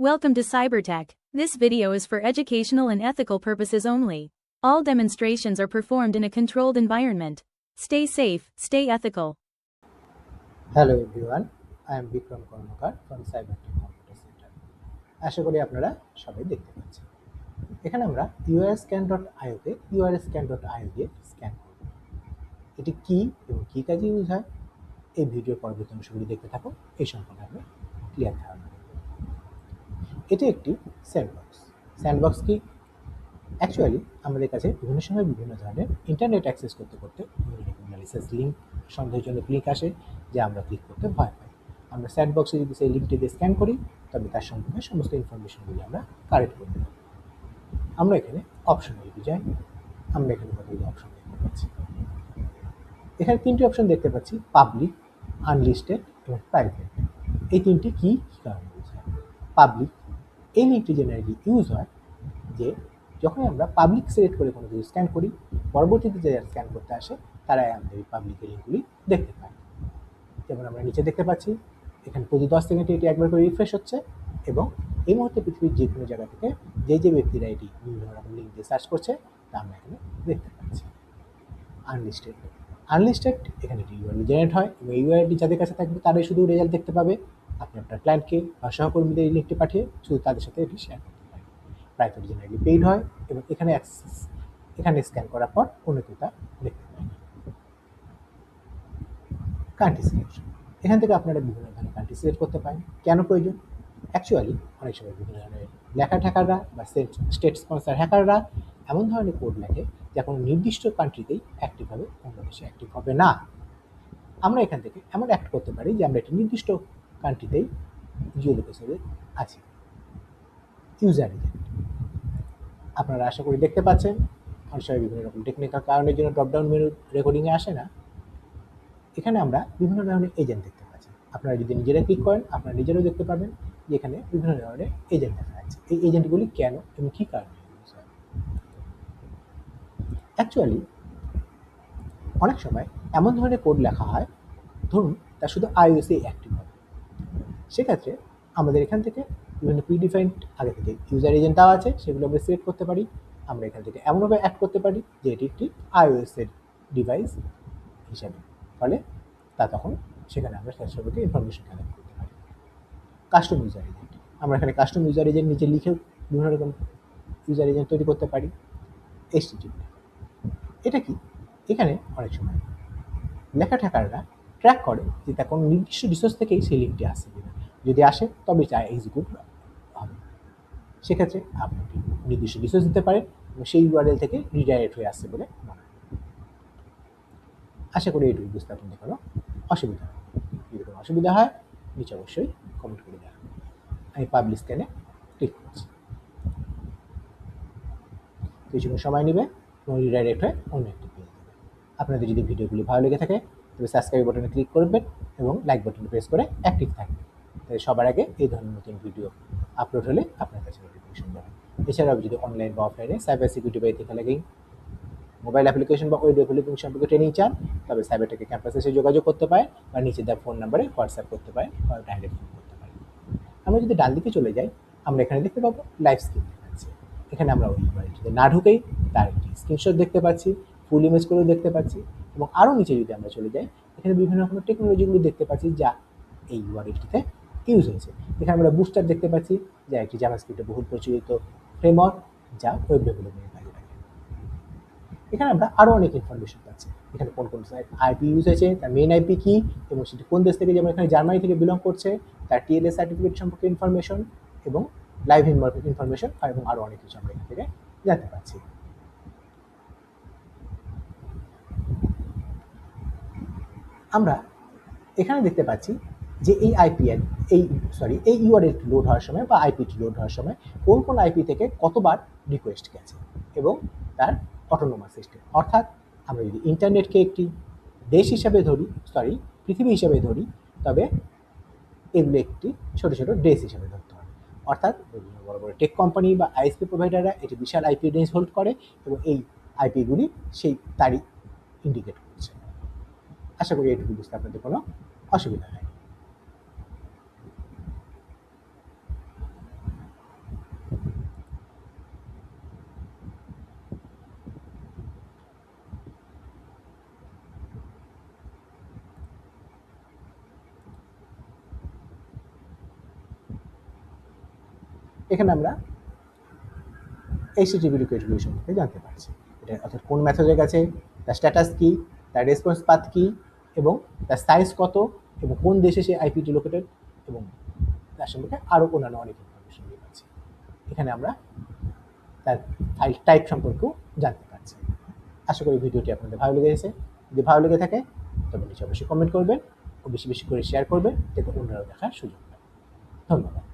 Welcome to Cybertech. This video is for educational and ethical purposes only. All demonstrations are performed in a controlled environment. Stay safe, stay ethical. Hello everyone, I am Bikram Karmakar from Cybertech Computer Center. আশা করি আপনারা সবাই দেখতে পাচ্ছেন। এখানে আমরা urscan.io তে urscan.io দিয়ে scan করব। এটি কি এবং কি কাজে ইউজ হয় এই ভিডিওর পরবর্তী অংশগুলি দেখতে থাকো, এই সম্পর্কে আমরা ক্লিয়ার ধারণা দেব। এটি একটি স্যান্ডবক্স। স্যান্ডবক্স কি? অ্যাকচুয়ালি আমাদের কাছে বিভিন্ন সময় বিভিন্ন ধরনের ইন্টারনেট অ্যাক্সেস করতে বিভিন্ন রকম ম্যালিসিয়াস লিঙ্ক, সন্দেহজনক লিঙ্ক আসে যা আমরা ক্লিক করতে ভয় পাই। আমরা স্যান্ডবক্সে যদি সেই লিঙ্কটিতে স্ক্যান করি তবে তার সম্পর্কে সমস্ত ইনফরমেশনগুলি আমরা কালেক্ট করতে পারি। আমরা এখানে অপশনগুলি যাই। আমরা এখানে কতগুলো অপশন দেখতে পাচ্ছি। এখানে তিনটি অপশন দেখতে পাচ্ছি, পাবলিক, আনলিস্টেড এবং প্রাইভেট। এই তিনটি কি কারণে ইউজ হয়? পাবলিক, এই লিঙ্কটি জেনারেলি ইউজ হয় যে যখন আমরা পাবলিক সিলেক্ট করে কোনো কিছু স্ক্যান করি, পরবর্তীতে যারা স্ক্যান করতে আসে তারাই আমাদের এই পাবলিকের লিঙ্কগুলি দেখতে পায়। যেমন আমরা নিচে দেখতে পাচ্ছি, এখানে প্রতি 10 সেকেন্ডে এটি একবার করে রিফ্রেশ হচ্ছে এবং এই মুহূর্তে পৃথিবীর যে কোনো জায়গা থেকে যে ব্যক্তিরা এটি বিভিন্ন রকম লিঙ্ক দিয়ে সার্চ করছে তা আমরা এখানে দেখতে পাচ্ছি। আনলিস্টেড এখানে একটি ইউআরএল জেনারেট হয় এবং ইউআরএলটি যাদের কাছে থাকবে তারাই শুধু রেজাল্ট দেখতে পাবে। আপনি আপনার ক্লায়েন্টকে বা সহকর্মীদের এই লিঙ্কটি পাঠিয়ে শুধু তাদের সাথে এটি শেয়ার করতে পারেন। প্রাইভেট জেনারেলি পেইড হয় এবং এখানে স্ক্যান করার পর অন্য কেউ তা দেখতে পায়। কান্ট্রি সিলেকশন, এখান থেকে আপনারা বিভিন্ন ধরনের কান্ট্রি সিলেক্ট করতে পারেন। কেন প্রয়োজন? অ্যাকচুয়ালি অনেক সময় বিভিন্ন ধরনের হ্যাকাররা বা স্টেট স্পন্সর হ্যাকাররা এমন ধরনের কোড লেখে যা কোনো নির্দিষ্ট কান্ট্রিতেই অ্যাক্টিভ হবে, অন্য দেশে অ্যাক্টিভ হবে না। আমরা এখান থেকে এমন অ্যাক্ট করতে পারি যে আমরা একটি নির্দিষ্ট কান্ট্রিতেই জিওলোকেশনে আছি। ইউজার এজেন্ট, আপনারা আশা করি দেখতে পাচ্ছেন অনেক সময় বিভিন্ন রকম টেকনিক্যাল কারণের জন্য ড্রপডাউন মেনু রেকর্ডিংয়ে আসে না। এখানে আমরা বিভিন্ন ধরনের এজেন্ট দেখতে পাচ্ছি। আপনারা যদি নিজেরা ক্লিক করেন আপনারা নিজেরাও দেখতে পাবেন যে এখানে বিভিন্ন ধরনের এজেন্ট দেখা যাচ্ছে। এই এজেন্টগুলি কেন এবং কী কারণে ইউজ হয়? অ্যাকচুয়ালি অনেক সময় এমন ধরনের কোড লেখা হয়, ধরুন তা শুধু iOS-এ অ্যাক্টিভ হবে। সেক্ষেত্রে আমাদের এখান থেকে বিভিন্ন প্রিডিফাইন্ড আগে থেকে ইউজার এজেন্ট দেওয়া আছে, সেগুলো আমরা সিলেক্ট করতে পারি। আমরা এখান থেকে এমনভাবে অ্যাড করতে পারি যে এটি একটি iOS-এর ডিভাইস হিসাবে, ফলে তা তখন সেখানে আমরা তার সম্পর্কে ইনফরমেশন কালেক্ট করতে পারি। কাস্টম ইউজার এজেন্ট, আমরা এখানে কাস্টম ইউজার এজেন্ট নিচে লিখেও বিভিন্ন রকম ইউজার এজেন্ট তৈরি করতে পারি। HTTP, এটা কি? এখানে অনেক সময় হ্যাকাররা ট্র্যাক করে যে তা কোনো নির্দিষ্ট রিসোর্স থেকেই সেই লিঙ্কটি আসছে কিনা। যদি আসে তবে তা এক্সিকিউট হবে। সেক্ষেত্রে আপনি একটি নির্দিষ্ট রিসোর্স দিতে পারেন এবং সেই ইউআরএল থেকে রিডাইরেক্ট হয়ে আসছে বলে মনে হয়। আশা করি এইটুকু বুঝতে আপনাদের কোনো অসুবিধা হয়। যদি কোনো অসুবিধা হয় নিচে অবশ্যই কমেন্ট করে দেওয়া। আমি পাবলিক স্ক্যানে ক্লিক করছি। কিছুক্ষণ সময় নেবে এবং রিডাইরেক্ট হয়ে অন্য একটি পেজ দেবে। আপনাদের যদি ভিডিওগুলি ভালো লেগে থাকে তবে সাবস্ক্রাইব বাটনে ক্লিক করবেন এবং লাইক বাটনে প্রেস করে অ্যাক্টিভ থাকবেন, তাই সবার আগে এই ধরনের নতুন ভিডিও আপলোড হলে আপনার কাছে নোটিফিকেশন যাবে। এছাড়াও যদি অনলাইন বা অফলাইনে সাইবার সিকিউরিটি বা এথিক্যাল হ্যাকিং, মোবাইল অ্যাপ্লিকেশন বা ওয়েব ডেভেলপিং সম্পর্কে ট্রেনিং চান তবে সাইবারটেকের ক্যাম্পাসে এসে যোগাযোগ করতে পারেন বা নিচে দেওয়া ফোন নাম্বারে হোয়াটসঅ্যাপ করতে পারেন বা ডাইরেক্ট ফোন করতে পারেন। আমরা যদি ডান দিকে চলে যাই আমরা এখানে দেখতে পাবো লাইভ স্ক্রিন দেখাচ্ছে। এখানে আমরা ওই যদি না ঢুকেই তার একটি স্ক্রিনশট দেখতে পাচ্ছি, ফুল ইমেজ করেও দেখতে পাচ্ছি এবং আরও নিচে যদি আমরা চলে যাই এখানে বিভিন্ন রকমের টেকনোলজিগুলো দেখতে পাচ্ছি যা এই ইউআরএলটিতে ইউজ হয়েছে। এখানে আমরা বুস্টার দেখতে পাচ্ছি যা একটি জাভাস্ক্রিপ্টে বহুল প্রচলিত ফ্রেমওয়ার্ক যা ওয়েব ডেভেলপমেন্টের কাজে লাগে। এখানে আমরা আরও অনেক ইনফরমেশন পাচ্ছি। এখানে কোন কোন আইপি ইউজ হয়েছে, তার মেন আইপি কী এবং সেটি কোন দেশ থেকে, যেমন এখানে জার্মানি থেকে বিলং করছে, তার টিএলএ সার্টিফিকেট সম্পর্কে ইনফরমেশন এবং লাইভ ইনফরমেশন এবং আরও অনেক কিছু আমরা এখান থেকে জানতে পারছি। আমরা এখানে দেখতে পাচ্ছি যে এই এই ইউআরএলটি লোড হওয়ার সময় বা আইপিটি লোড হওয়ার সময় কোন কোন আইপি থেকে কতবার রিকোয়েস্ট গেছে এবং তার অটোনোমাস সিস্টেম। অর্থাৎ আমরা যদি ইন্টারনেটকে একটি দেশ হিসাবে ধরি, পৃথিবী হিসাবে ধরি, তবে এগুলো একটি ছোটো ছোটো দেশ হিসাবে ধরতে হবে। অর্থাৎ বড় বড় টেক কোম্পানি বা আইএসপি প্রোভাইডাররা এটি বিশাল আইপি রেঞ্জ হোল্ড করে এবং এই আইপিগুলি সেই তারই ইন্ডিকেট করছে। আশা করি এটুকু বুঝতে আপনাদের কোনো অসুবিধা হয়। এখানে আমরা HTTP রিকোয়েস্টগুলি সম্পর্কে জানতে পারছি। এটা অর্থাৎ কোন মেথডের কাছে, তার স্ট্যাটাস কী, তার রেসপন্স পাথ কী, এবং তার সাইজ কত, এবং কোন দেশে সে আইপিটি লোকেটেড, এবং তার সম্পর্কে আরও অন্যান্য অনেক ইনফরমেশন দিয়ে পাচ্ছি। এখানে আমরা তার ফাইল টাইপ সম্পর্কেও জানতে পারছি। আশা করি ভিডিওটি আপনাদের ভালো লেগেছে। যদি ভালো লেগে থাকে তবে নিচে অবশ্যই কমেন্ট করবেন ও বেশি বেশি করে শেয়ার করবেন, যাতে অন্যরাও দেখার সুযোগ পায়। ধন্যবাদ।